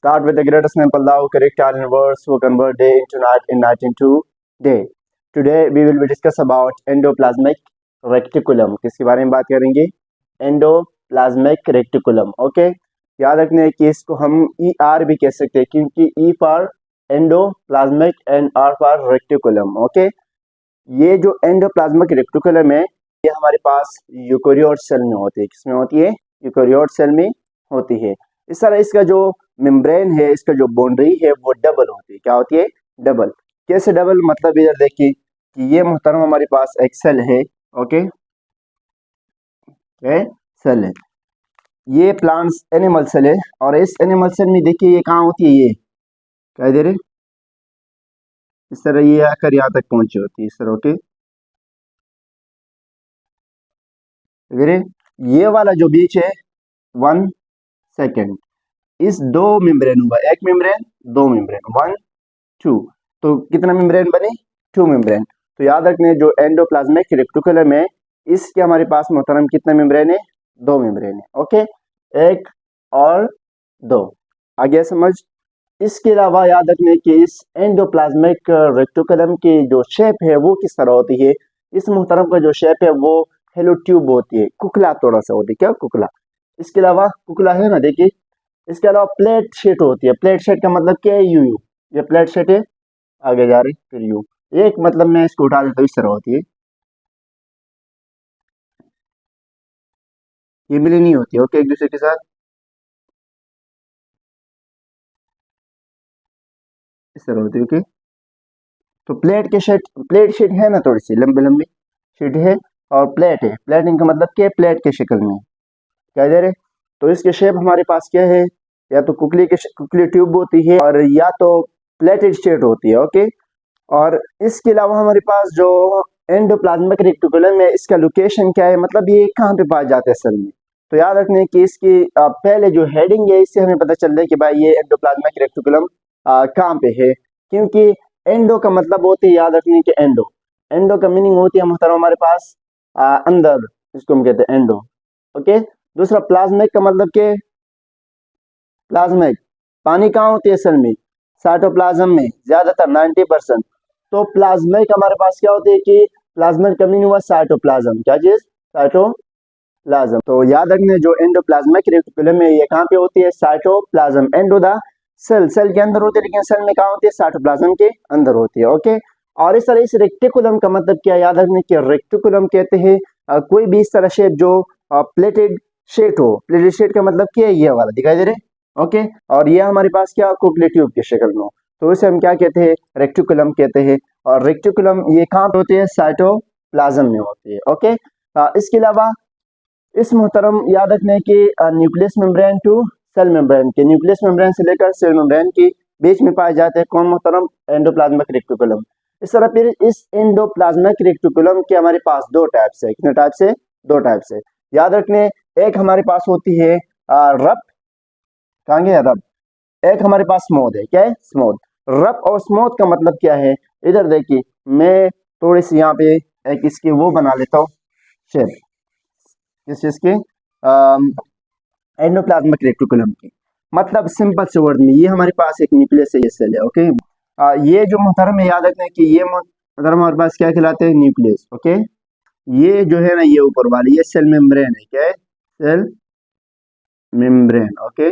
Start with the greatest name Allah, correct all in words who convert day into night and night into day. Today we will be discuss about endoplasmic reticulum. किसके बारे में बात करेंगे? Endoplasmic reticulum. Okay, याद रखना है कि इसको हम ER भी कह सकते हैं क्योंकि E for endoplasmic and R for reticulum. Okay, ये जो एंडोप्लाज्मिक रेटिकुलम है ये हमारे पास यूकेरियोट सेल में होती है. किसमें होती है? यूकेरियोट सेल में होती है. इस तरह इसका जो मेम्ब्रेन है, इसका जो बाउंड्री है वो डबल होती है. क्या होती है? डबल. कैसे डबल? मतलब इधर देखिए कि ये मुहतरम हमारे पास एक सेल है. ओके, सेल है, ये प्लांट्स एनिमल सेल है और इस एनिमल सेल में देखिए ये कहाँ होती है, ये क्या दे रहे, इस तरह ये आकर यहाँ तक पहुंची होती है इस तरह. ओके, ये वाला जो बीच है 1 सेकेंड, इस दो मेम्ब्रेन हुआ, एक मेम्ब्रेन दो मेम्ब्रेन, 1 2, तो कितना मेम्ब्रेन बने? 2 मेम्ब्रेन. तो याद रखने जो एंडोप्लाज्मिक रेटिकुलम है इसके हमारे पास मोहतरम कितना मेम्ब्रेन है? 2 मेम्ब्रेन है. ओके, 1 और 2. आगे समझ. इसके अलावा याद रखने कि इस एंडोप्लाज्मिक रेटिकुलम की जो शेप है वो किस तरह होती है? इस मोहतरम का जो शेप है वो हेलो ट्यूब होती है, कुकला थोड़ा सा होती है. क्या? कुकला. इसके अलावा कुकला है ना, देखिए. इसके अलावा प्लेट शेट होती है. प्लेट शेट का मतलब क्या है? यू. ये प्लेट शेट है, आगे जा रही फिर यू. एक मतलब मैं इसको उठा देता हूँ, इस तरह होती है, ये मिली नहीं होती. ओके, एक दूसरे के साथ इस तरह होती है. ओके, तो प्लेट शीट है ना, थोड़ी सी लंबी लंबी शीट है और प्लेट है. प्लेटिंग का मतलब क्या है? प्लेट के शक्ल में. क्या दे रहे? तो इसके शेप हमारे पास क्या है? या तो कुकली ट्यूब होती है और या तो प्लेटेड शीट होती है. ओके, और इसके अलावा हमारे पास जो एंडोप्लाज्मिक रेटिकुलम है इसका लोकेशन क्या है, मतलब ये कहाँ पे पाया जाता है सेल में? तो याद रखने कि इसकी पहले जो हेडिंग है इससे हमें पता चल रहा है कि भाई ये एंडोप्लाज्मिक रेटिकुलम कहाँ पे है. क्योंकि एंडो का मतलब होती है, याद रखने के एंडो का मीनिंग होती है मुहतरम हमारे पास अंदर, इसको हम कहते हैं एंडो. ओके, दूसरा प्लाज्मिक का मतलब के प्लाज्मिक, पानी कहाँ होती है सेल में? साइटोप्लाज्म में, ज्यादातर 90%. तो प्लाज्मिक हमारे पास क्या होती है कि प्लाज्मिक का मीनिंग हुआ साइटोप्लाज्म. क्या चीज? साइटोप्लाज्म. तो याद रखने जो एंडोप्लाज्मिक रेटिकुलम है ये कहाँ पे होती है? साइटोप्लाज्म. एंडो द सेल के अंदर होती है, लेकिन सेल में कहाँ होती है? साइटोप्लाज्म के अंदर होती है. ओके, और इस तरह इस रेक्टिकुलम का मतलब क्या? याद रखने की रेक्टिकुलम कहते हैं कोई भी इस तरह शेप जो प्लेटेड शेट हो. प्लेटेड शेट का मतलब क्या है? ये वाला दिखाई दे रहे. ओके, और ये हमारे पास क्या? कुकली ट्यूब के शक्ल में हो, तो इसे हम क्या कहते हैं? रेक्टिकुलम कहते हैं. और रेक्टिकुलम ये कहाँ पे होती है? साइटोप्लाज्म में होती है. ओके, इसके अलावा इस मोहतरम याद रखने की nucleus membrane to cell membrane के, न्यूक्लियस मेम्ब्रेन से लेकर सेल मेम्ब्रेन के बीच में पाए जाते हैं कौन मोहतरम? Endoplasmic reticulum. इस तरह फिर इस एंडोप्लाज्मिक रेटिकुलम के हमारे पास 2 टाइप्स है. कितने टाइप्स है? 2 टाइप्स है. याद रखने एक हमारे पास होती है रफ, कहाँ गया रफ. एक हमारे पास स्मूथ है. क्या है? स्मूथ. रफ और स्मूथ का मतलब क्या है? इधर देखिए, मैं थोड़ी सी यहाँ पे एक इसकी वो बना लेता हूँ शेप, इस चीज के एंडोप्लाज्मिक रेटिकुलम की. मतलब सिंपल से वर्ड में ये हमारे पास एक न्यूक्लियस है, ये सेल है. ओके, ये जो मुहतरम है याद रखना है कि ये मुहतरम हमारे पास क्या कहलाते हैं? न्यूक्लियस. ओके, ये जो है ना ये ऊपर वाली ये सेल मेम्ब्रेन है. क्या है? Cell membrane. ओके,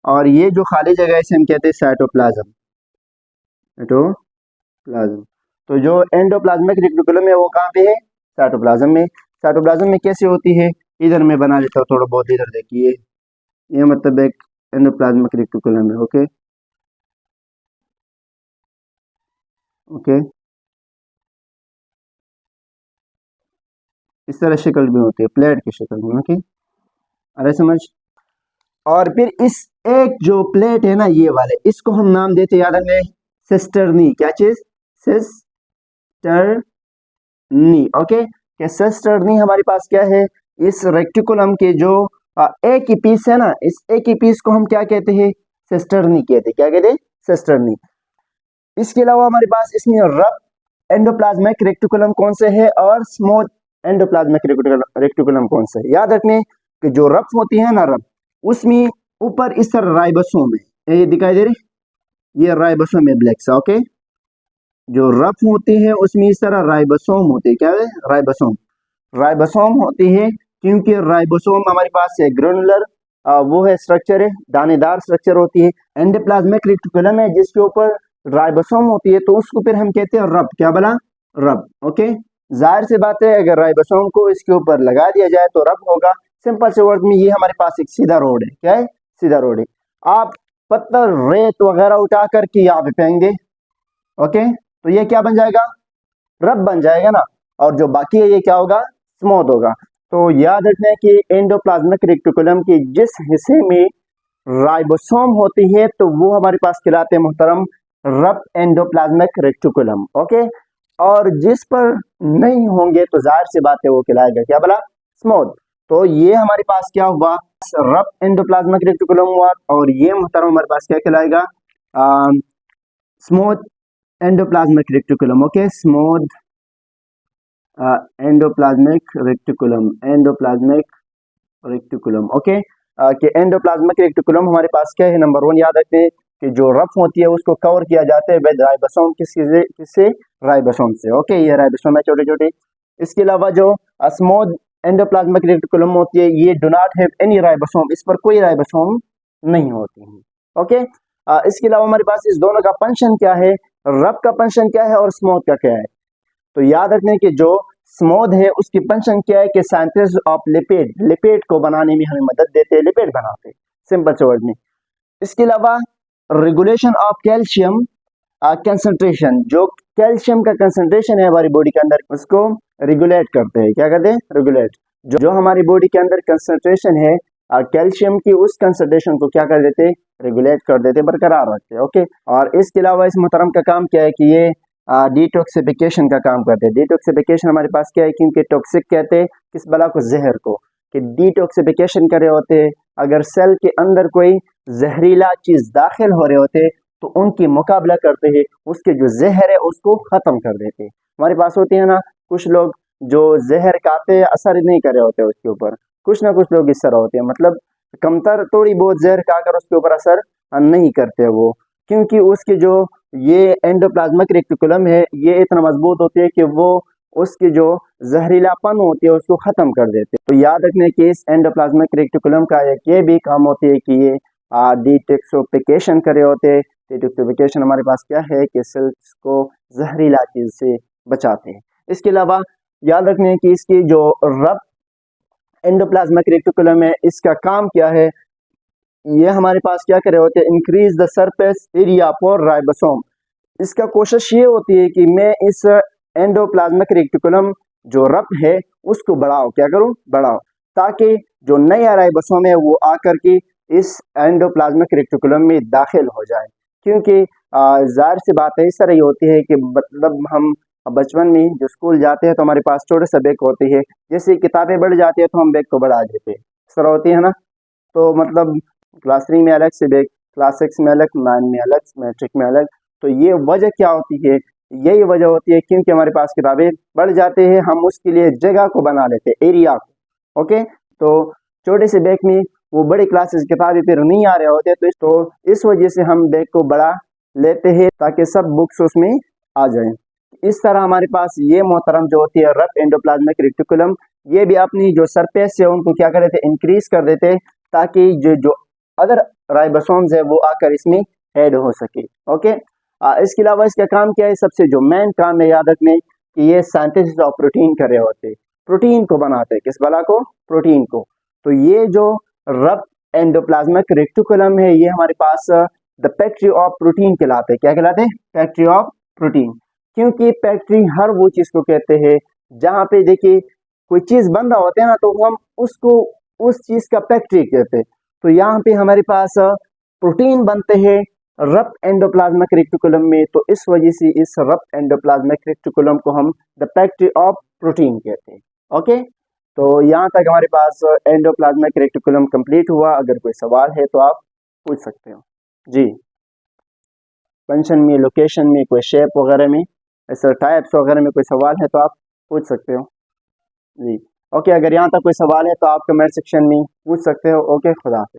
और ये जो खाली जगह है इसे हम कहते हैं साइटोप्लाज्म. साइटोप्लाज्म. तो जो एंडोप्लाज्मिक रेटिकुलम है वो कहाँ पे है? साइटोप्लाज्म में. साइटोप्लाज्म में कैसे होती है? इधर मैं बना लेता हूँ थोड़ा बहुत. इधर देखिए, ये मतलब एक एंडोप्लाज्मिक रेटिकुलम है. ओके, ओके, इस तरह शक्ल भी होती है, प्लेट की शक्ल में. ओके, अरे समझ. और फिर इस एक जो प्लेट है ना ये वाले, इसको हम नाम देते हैं, याद रखें, सिस्टर्नी. क्या चीज? सिस्टर्नी. ओके, क्या सिस्टर्नी हमारे पास क्या है? इस रेक्टिकुलम के जो एक ही पीस है ना, इस एक ही पीस को हम क्या कहते हैं? सिस्टर्नी कहते हैं. क्या कहते हैं? सिस्टर्नी. इसके अलावा हमारे पास इसमें रफ एंडोप्लाज्मिक रेटिकुलम कौन से है और स्मूथ एंडोप्लाज्मिक रेटिकुलम कौन सा है? याद रखने कि जो रफ होती है ना, रफ उसमें ऊपर इस तरह राइबोसोम है, ये दिखाई दे रही, ये राइबोसोम है ब्लैक सा। ओके, जो रफ होती है उसमें इस तरह राइबोसोम होती है। क्या है? राइबोसोम। राइबोसोम होती है क्योंकि राइबोसोम हमारे पास है ग्रेनुलर, वो है स्ट्रक्चर है, दानेदार स्ट्रक्चर होती है। एंडोप्लाज्मिक रेटिकुलम है जिसके ऊपर राइबोसोम होती है, तो उसको फिर हम कहते हैं रब। क्या बोला? रब। ओके, जाहिर सी बात है अगर राइबोसोम को इसके ऊपर लगा दिया जाए तो रब होगा। सिंपल से वर्ड में ये हमारे पास एक सीधा रोड है। क्या है? सीधा रोड है। आप पत्थर रेत वगैरह उठा करके यहाँ पे फेंकेंगे, ओके, तो ये क्या बन जाएगा? रब बन जाएगा ना। और जो बाकी है ये क्या होगा? स्मूथ होगा। तो याद रखना है कि एंडोप्लाज्मिक रेटिकुलम के जिस हिस्से में राइबोसोम होती है तो वो हमारे पास कहलाते हैं मोहतरम रब एंडोप्लाज्मिक रेटिकुलम। ओके, और जिस पर नहीं होंगे तो जाहिर सी बात है वो कहलाएगा क्या बोला? स्मूथ। तो ये हमारे पास क्या हुआ? रब एंडोप्लाज्मिक रेटिकुलम हुआ, और ये मोहतरम हमारे पास क्या कहलाएगा? Smooth endoplasmic reticulum. Okay, smooth endoplasmic reticulum, endoplasmic reticulum. Okay, कि एंडोप्लाज्मिक रेटिकुलम हमारे पास क्या है? नंबर 1 याद रखते हैं कि जो रफ होती है उसको कवर किया जाता है विद राइबोसोम। किससे? राइबोसोम से। ओके, ये राइबोसोम है छोटे छोटे। इसके अलावा जो स्मूथ एंडोप्लाज्मिक रेटिकुलम होती है ये do not have any ribosome, इस पर कोई राइबोसोम नहीं होती है। ओके, इसके अलावा हमारे पास इस दोनों का फंक्शन क्या है? रब का फंक्शन क्या है और स्मूथ का क्या है? तो याद रखने कि जो स्मूथ है उसकी फंक्शन क्या है कि सिंथेसिस ऑफ लिपिड, लिपिड को बनाने में हमें मदद देते हैं, लिपिड बनाते हैं सिंपल से वर्ड में। इसके अलावा रेगुलेशन ऑफ कैल्शियम कंसंट्रेशन, जो कैल्शियम का कंसंट्रेशन है हमारी बॉडी के अंदर उसको रेगुलेट करते हैं। क्या करते हैं? रेगुलेट। जो हमारी बॉडी के अंदर कंसंट्रेशन है कैल्शियम की, उस कंसंट्रेशन को क्या कर देते? रेगुलेट कर देते, बरकरार रखते हैं। ओके, और इसके अलावा इस मुहतरम का काम क्या है कि ये डिटॉक्सिफिकेशन का काम करते हैं। डिटॉक्सिफिकेशन हमारे पास क्या है? क्योंकि टॉक्सिक कहते हैं किस बला को? जहर को, कि डिटॉक्सिफिकेशन कर रहे होते हैं। अगर सेल के अंदर कोई जहरीला चीज दाखिल हो रहे होते तो उनकी मुकाबला करते हैं, उसके जो जहर है उसको खत्म कर देते हैं। हमारे पास होते हैं ना कुछ लोग जो जहर खाते हैं असर नहीं कर रहे होते उसके ऊपर, कुछ ना कुछ लोग इस तरह होते हैं, मतलब कमतर थोड़ी बहुत जहर खाकर उसके ऊपर असर नहीं करते वो, क्योंकि उसके जो ये एंडोप्लाज्मिक रेटिकुलम है ये इतना मजबूत होती है कि वो उसकी जो जहरीलापन होती है उसको खत्म कर देते हैं। तो याद रखने की इस एंडोप्लाज्मिक रेटिकुलम का एक ये भी काम होती है कि ये डिटॉक्सिफिकेशन करे होते हैं। डिटॉक्सिफिकेशन हमारे पास क्या है कि सेल्स को जहरीला चीज से बचाते हैं। इसके अलावा याद रखने की इसकी जो रब एंडोप्लाज्मिक रेटिकुलम है इसका काम क्या है? ये हमारे पास क्या कर रहे होते हैं? Increase the surface area for ribosome. इसका कोशिश ये होती है कि मैं इस एंडोप्लाज्मिक रेटिकुलम जो रब है उसको बढ़ाओ। क्या करूं? बढ़ाओ, ताकि जो नया राइबोसोम है वो आकर के इस एंडोप्लाज्मिक रेटिकुलम में दाखिल हो जाए। क्योंकि जाहिर सी बात है इस तरह ही होती है कि मतलब हम बचपन में जो स्कूल जाते हैं तो हमारे पास छोटे सा बैग होती है, जैसे किताबें बढ़ जाती है तो हम बैग को बढ़ा देते हैं, इस तरह होती है ना। तो मतलब क्लास 3 में अलग से बैग, क्लास 6 में अलग, 9 में अलग, मैट्रिक में अलग। तो ये वजह क्या होती है? यही वजह होती है क्योंकि हमारे पास किताबें बढ़ जाते हैं, हम उसके लिए जगह को बना लेते हैं, एरिया को। ओके, तो छोटे से बैग में वो बड़ी क्लासेस किताबें फिर नहीं आ रहे होते, तो इस वजह से हम बैग को बढ़ा लेते हैं ताकि सब बुक्स उसमें आ जाए। इस तरह हमारे पास ये मोहतरम जो होती है रफ एंडोप्लाज्मिक रेटिकुलम, ये भी अपनी जो सरफेस है उनको क्या कर देते? इंक्रीज कर देते, ताकि जो अदर राइबोसोम्स है वो आकर इसमें ऐड हो सके। ओके, इसके अलावा इसका काम क्या है? सबसे जो मेन काम है याद रखने कि ये सिंथेसिस ऑफ प्रोटीन कर रहे होते, प्रोटीन को बनाते हैं। किस बला को? प्रोटीन को। तो ये जो रब एंडोप्लाज्मिक रेटिकुलम है ये हमारे पास द फैक्ट्री ऑफ प्रोटीन कहलाते हैं। क्या कहलाते हैं? Factory of protein. क्योंकि फैक्ट्री हर वो चीज को कहते हैं जहाँ पे देखिए कोई चीज बन रहा होता है ना तो हम उसको उस चीज का फैक्ट्री कहते हैं। तो यहाँ पे हमारे पास प्रोटीन बनते हैं रफ एंडोप्लाज्मिक रेटिकुलम में, तो इस वजह से इस रफ एंडोप्लाज्मिक रेटिकुलम को हम द फैक्ट्री ऑफ प्रोटीन कहते हैं। ओके, तो यहाँ तक हमारे पास एंडोप्लाज्मिक रेटिकुलम कंप्लीट हुआ। अगर कोई सवाल है तो आप पूछ सकते हो। जी, फंक्शन में, लोकेशन में, कोई शेप वगैरह में, ऐसा टाइप्स वगैरह में कोई सवाल है तो आप पूछ सकते हो। जी, ओके, अगर यहाँ तक कोई सवाल है तो आप कमेंट सेक्शन में पूछ सकते हो। ओके, खुदा हाफिज़।